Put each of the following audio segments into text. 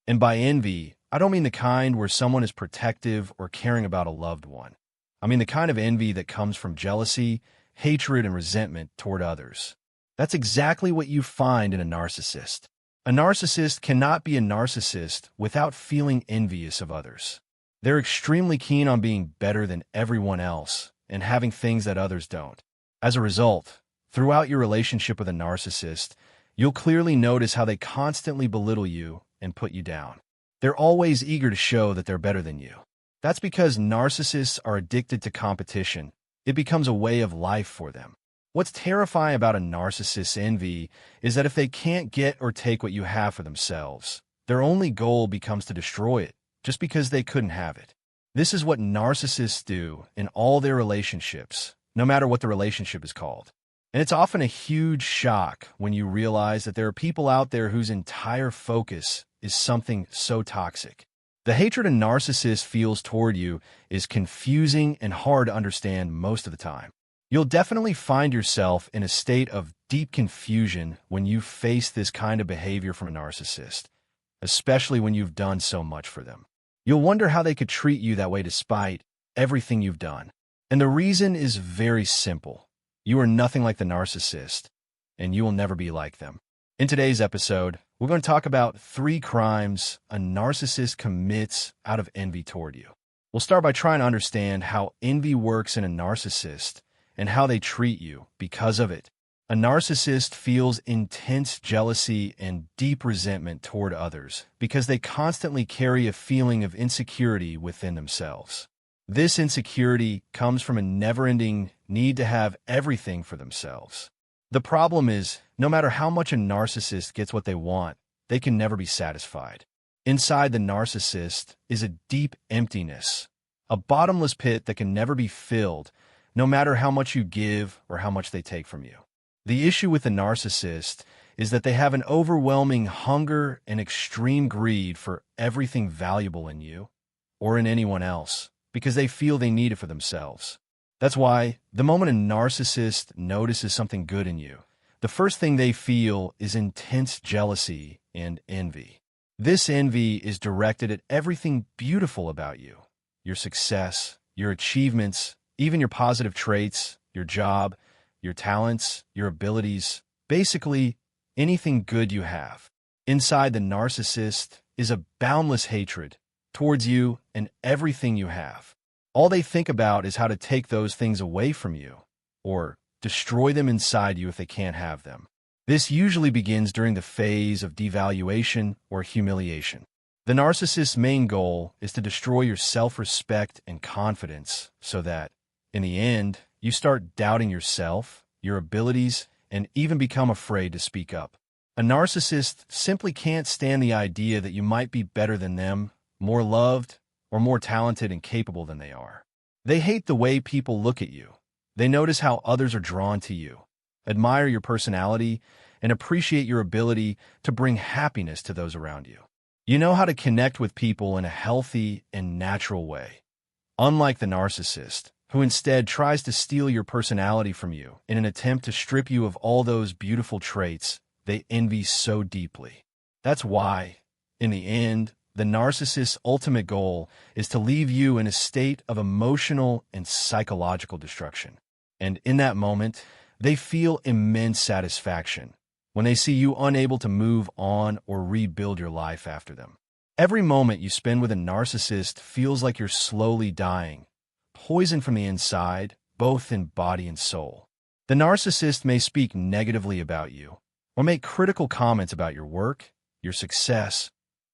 And by envy, I don't mean the kind where someone is protective or caring about a loved one. I mean the kind of envy that comes from jealousy, hatred, and resentment toward others. That's exactly what you find in a narcissist. A narcissist cannot be a narcissist without feeling envious of others. They're extremely keen on being better than everyone else and having things that others don't. As a result, throughout your relationship with a narcissist, you'll clearly notice how they constantly belittle you and put you down. They're always eager to show that they're better than you. That's because narcissists are addicted to competition. It becomes a way of life for them. What's terrifying about a narcissist's envy is that if they can't get or take what you have for themselves, their only goal becomes to destroy it, just because they couldn't have it. This is what narcissists do in all their relationships, no matter what the relationship is called. And it's often a huge shock when you realize that there are people out there whose entire focus is something so toxic. The hatred a narcissist feels toward you is confusing and hard to understand most of the time. You'll definitely find yourself in a state of deep confusion when you face this kind of behavior from a narcissist, especially when you've done so much for them. You'll wonder how they could treat you that way despite everything you've done. And the reason is very simple. You are nothing like the narcissist, and you will never be like them. In today's episode, we're going to talk about 3 crimes a narcissist commits out of envy toward you. We'll start by trying to understand how envy works in a narcissist and how they treat you because of it. A narcissist feels intense jealousy and deep resentment toward others because they constantly carry a feeling of insecurity within themselves. This insecurity comes from a never-ending need to have everything for themselves. The problem is, no matter how much a narcissist gets what they want, they can never be satisfied. Inside the narcissist is a deep emptiness, a bottomless pit that can never be filled, no matter how much you give or how much they take from you. The issue with the narcissist is that they have an overwhelming hunger and extreme greed for everything valuable in you or in anyone else because they feel they need it for themselves. That's why the moment a narcissist notices something good in you, the first thing they feel is intense jealousy and envy. This envy is directed at everything beautiful about you, your success, your achievements, even your positive traits, your job, your talents, your abilities, basically anything good you have. Inside the narcissist is a boundless hatred towards you and everything you have. All they think about is how to take those things away from you or destroy them inside you if they can't have them. This usually begins during the phase of devaluation or humiliation. The narcissist's main goal is to destroy your self-respect and confidence so that, in the end, you start doubting yourself, your abilities, and even become afraid to speak up. A narcissist simply can't stand the idea that you might be better than them, more loved, or more talented and capable than they are. They hate the way people look at you. They notice how others are drawn to you, admire your personality, and appreciate your ability to bring happiness to those around you. You know how to connect with people in a healthy and natural way. Unlike the narcissist, who instead tries to steal your personality from you in an attempt to strip you of all those beautiful traits they envy so deeply. That's why, in the end, the narcissist's ultimate goal is to leave you in a state of emotional and psychological destruction. And in that moment, they feel immense satisfaction when they see you unable to move on or rebuild your life after them. Every moment you spend with a narcissist feels like you're slowly dying, poisoned from the inside, both in body and soul. The narcissist may speak negatively about you or make critical comments about your work, your success,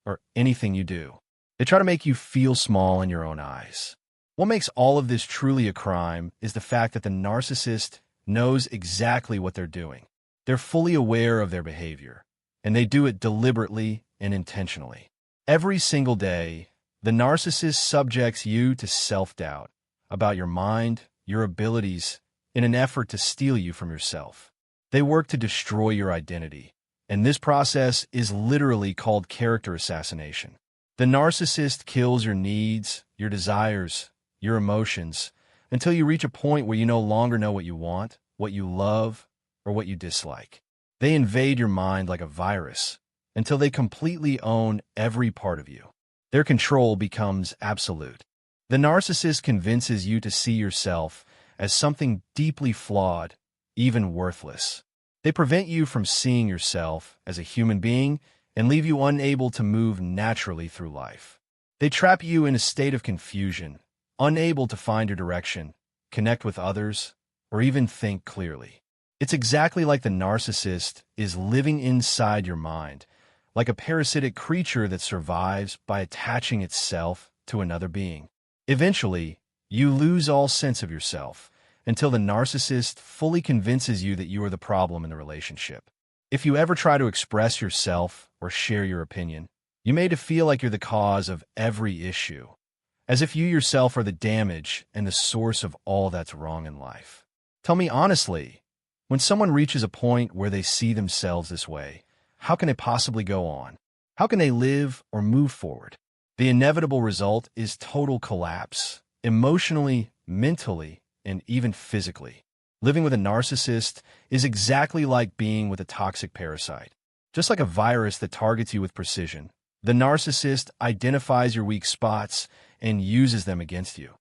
or anything you do. They try to make you feel small in your own eyes. What makes all of this truly a crime is the fact that the narcissist knows exactly what they're doing. They're fully aware of their behavior, and they do it deliberately and intentionally. Every single day, the narcissist subjects you to self-doubt about your mind, your abilities, in an effort to steal you from yourself. They work to destroy your identity, and this process is literally called character assassination. The narcissist kills your needs, your desires, your emotions, until you reach a point where you no longer know what you want, what you love, or what you dislike. They invade your mind like a virus, until they completely own every part of you. Their control becomes absolute. The narcissist convinces you to see yourself as something deeply flawed, even worthless. They prevent you from seeing yourself as a human being and leave you unable to move naturally through life. They trap you in a state of confusion, unable to find your direction, connect with others, or even think clearly. It's exactly like the narcissist is living inside your mind, like a parasitic creature that survives by attaching itself to another being. Eventually, you lose all sense of yourself until the narcissist fully convinces you that you are the problem in the relationship. If you ever try to express yourself or share your opinion, you may feel like you're the cause of every issue, as if you yourself are the damage and the source of all that's wrong in life. Tell me honestly, when someone reaches a point where they see themselves this way, how can they possibly go on? How can they live or move forward? The inevitable result is total collapse, emotionally, mentally, and even physically. Living with a narcissist is exactly like being with a toxic parasite. Just like a virus that targets you with precision, the narcissist identifies your weak spots and uses them against you,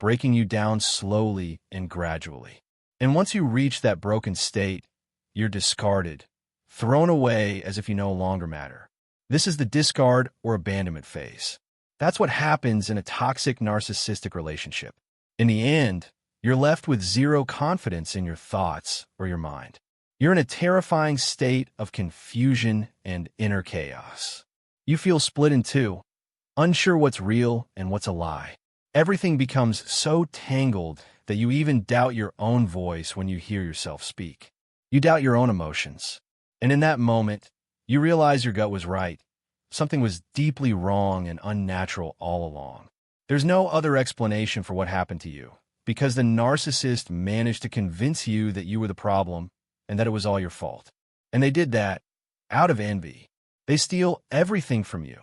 breaking you down slowly and gradually. And once you reach that broken state, you're discarded, thrown away as if you no longer matter. This is the discard or abandonment phase. That's what happens in a toxic narcissistic relationship. In the end, you're left with zero confidence in your thoughts or your mind. You're in a terrifying state of confusion and inner chaos. You feel split in two, unsure what's real and what's a lie. Everything becomes so tangled that you even doubt your own voice when you hear yourself speak. You doubt your own emotions. And in that moment, you realize your gut was right. Something was deeply wrong and unnatural all along. There's no other explanation for what happened to you, because the narcissist managed to convince you that you were the problem and that it was all your fault. And they did that out of envy. They steal everything from you,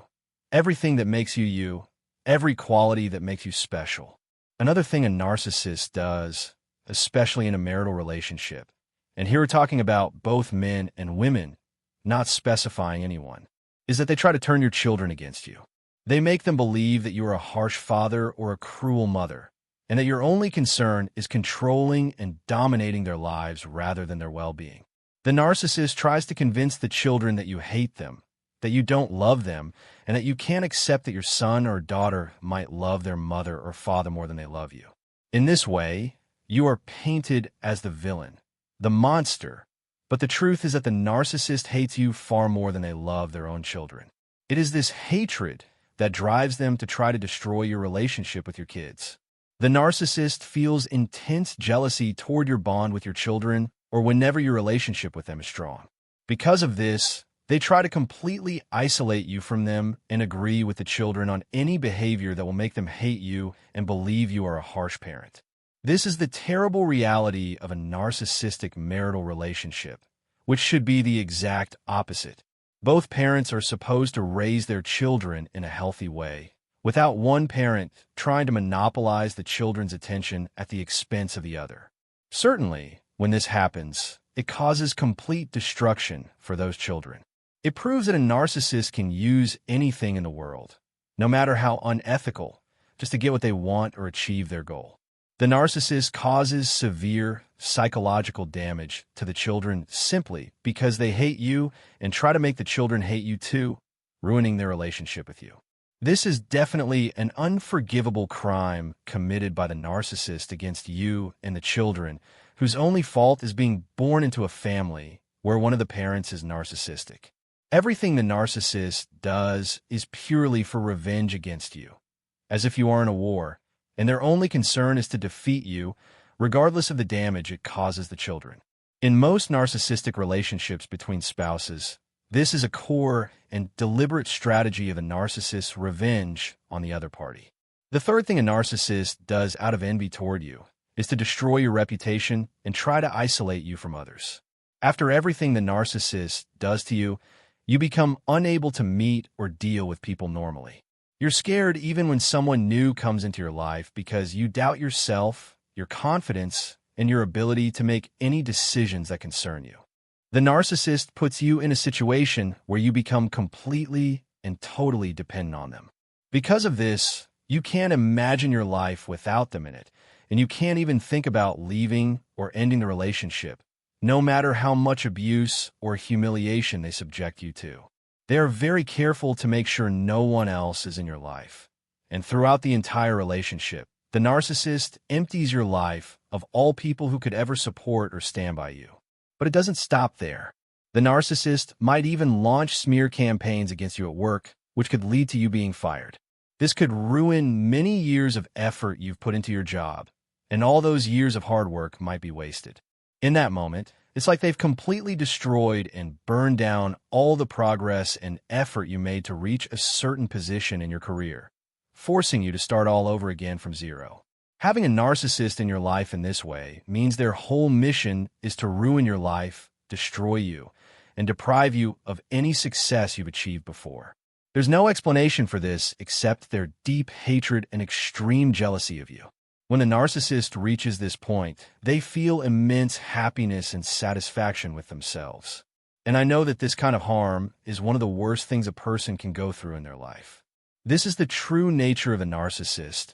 everything that makes you you, every quality that makes you special. Another thing a narcissist does, especially in a marital relationship, and here we're talking about both men and women, not specifying anyone, is that they try to turn your children against you. They make them believe that you are a harsh father or a cruel mother, and that your only concern is controlling and dominating their lives rather than their well-being. The narcissist tries to convince the children that you hate them, that you don't love them, and that you can't accept that your son or daughter might love their mother or father more than they love you. In this way, you are painted as the villain, the monster, but the truth is that the narcissist hates you far more than they love their own children. It is this hatred that drives them to try to destroy your relationship with your kids. The narcissist feels intense jealousy toward your bond with your children or whenever your relationship with them is strong. Because of this, they try to completely isolate you from them and agree with the children on any behavior that will make them hate you and believe you are a harsh parent. This is the terrible reality of a narcissistic marital relationship, which should be the exact opposite. Both parents are supposed to raise their children in a healthy way, without one parent trying to monopolize the children's attention at the expense of the other. Certainly, when this happens, it causes complete destruction for those children. It proves that a narcissist can use anything in the world, no matter how unethical, just to get what they want or achieve their goal. The narcissist causes severe psychological damage to the children simply because they hate you and try to make the children hate you too, ruining their relationship with you. This is definitely an unforgivable crime committed by the narcissist against you and the children, whose only fault is being born into a family where one of the parents is narcissistic. Everything the narcissist does is purely for revenge against you, as if you are in a war, and their only concern is to defeat you, regardless of the damage it causes the children. In most narcissistic relationships between spouses, this is a core and deliberate strategy of a narcissist's revenge on the other party. The third thing a narcissist does out of envy toward you is to destroy your reputation and try to isolate you from others. After everything the narcissist does to you, you become unable to meet or deal with people normally. You're scared even when someone new comes into your life because you doubt yourself, your confidence, and your ability to make any decisions that concern you. The narcissist puts you in a situation where you become completely and totally dependent on them. Because of this, you can't imagine your life without them in it, and you can't even think about leaving or ending the relationship, no matter how much abuse or humiliation they subject you to. They are very careful to make sure no one else is in your life. And throughout the entire relationship, the narcissist empties your life of all people who could ever support or stand by you. But it doesn't stop there. The narcissist might even launch smear campaigns against you at work, which could lead to you being fired. This could ruin many years of effort you've put into your job, and all those years of hard work might be wasted. In that moment, it's like they've completely destroyed and burned down all the progress and effort you made to reach a certain position in your career, forcing you to start all over again from zero. Having a narcissist in your life in this way means their whole mission is to ruin your life, destroy you, and deprive you of any success you've achieved before. There's no explanation for this except their deep hatred and extreme jealousy of you. When a narcissist reaches this point, they feel immense happiness and satisfaction with themselves. And I know that this kind of harm is one of the worst things a person can go through in their life. This is the true nature of a narcissist,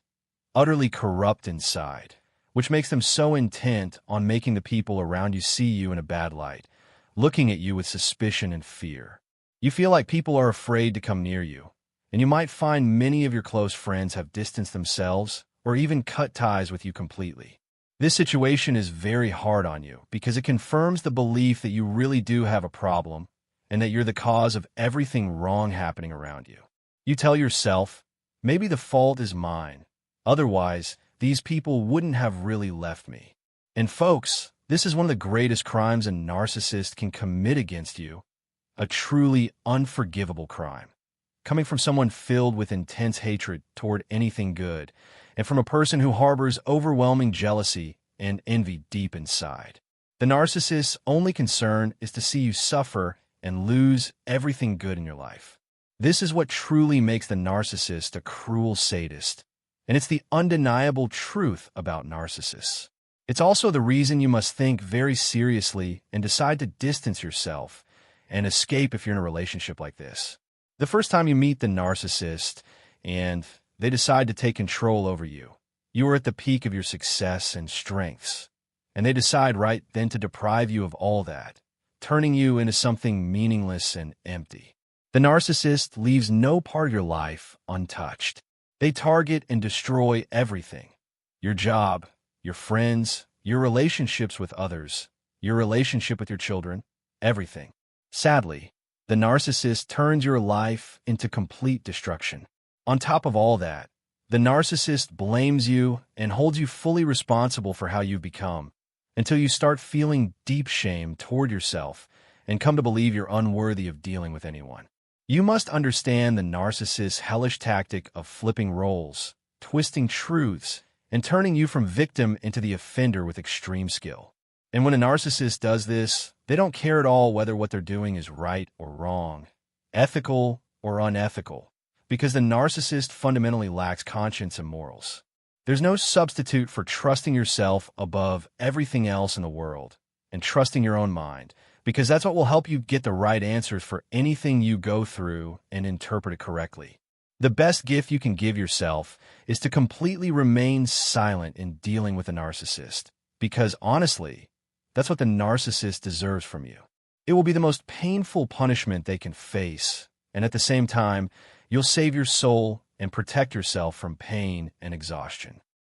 utterly corrupt inside, which makes them so intent on making the people around you see you in a bad light, looking at you with suspicion and fear. You feel like people are afraid to come near you, and you might find many of your close friends have distanced themselves or even cut ties with you completely. This situation is very hard on you because it confirms the belief that you really do have a problem and that you're the cause of everything wrong happening around you. You tell yourself, maybe the fault is mine. Otherwise, these people wouldn't have really left me. And folks, this is one of the greatest crimes a narcissist can commit against you, a truly unforgivable crime, coming from someone filled with intense hatred toward anything good, and from a person who harbors overwhelming jealousy and envy deep inside. The narcissist's only concern is to see you suffer and lose everything good in your life. This is what truly makes the narcissist a cruel sadist, and it's the undeniable truth about narcissists. It's also the reason you must think very seriously and decide to distance yourself and escape if you're in a relationship like this. The first time you meet the narcissist and they decide to take control over you, you are at the peak of your success and strengths, and they decide right then to deprive you of all that, turning you into something meaningless and empty. The narcissist leaves no part of your life untouched. They target and destroy everything: your job, your friends, your relationships with others, your relationship with your children, everything. Sadly, the narcissist turns your life into complete destruction. On top of all that, the narcissist blames you and holds you fully responsible for how you've become, until you start feeling deep shame toward yourself and come to believe you're unworthy of dealing with anyone. You must understand the narcissist's hellish tactic of flipping roles, twisting truths, and turning you from victim into the offender with extreme skill. And when a narcissist does this, they don't care at all whether what they're doing is right or wrong, ethical or unethical, because the narcissist fundamentally lacks conscience and morals. There's no substitute for trusting yourself above everything else in the world and trusting your own mind, because that's what will help you get the right answers for anything you go through and interpret it correctly. The best gift you can give yourself is to completely remain silent in dealing with a narcissist, because honestly, that's what the narcissist deserves from you. It will be the most painful punishment they can face, and at the same time, you'll save your soul and protect yourself from pain and exhaustion.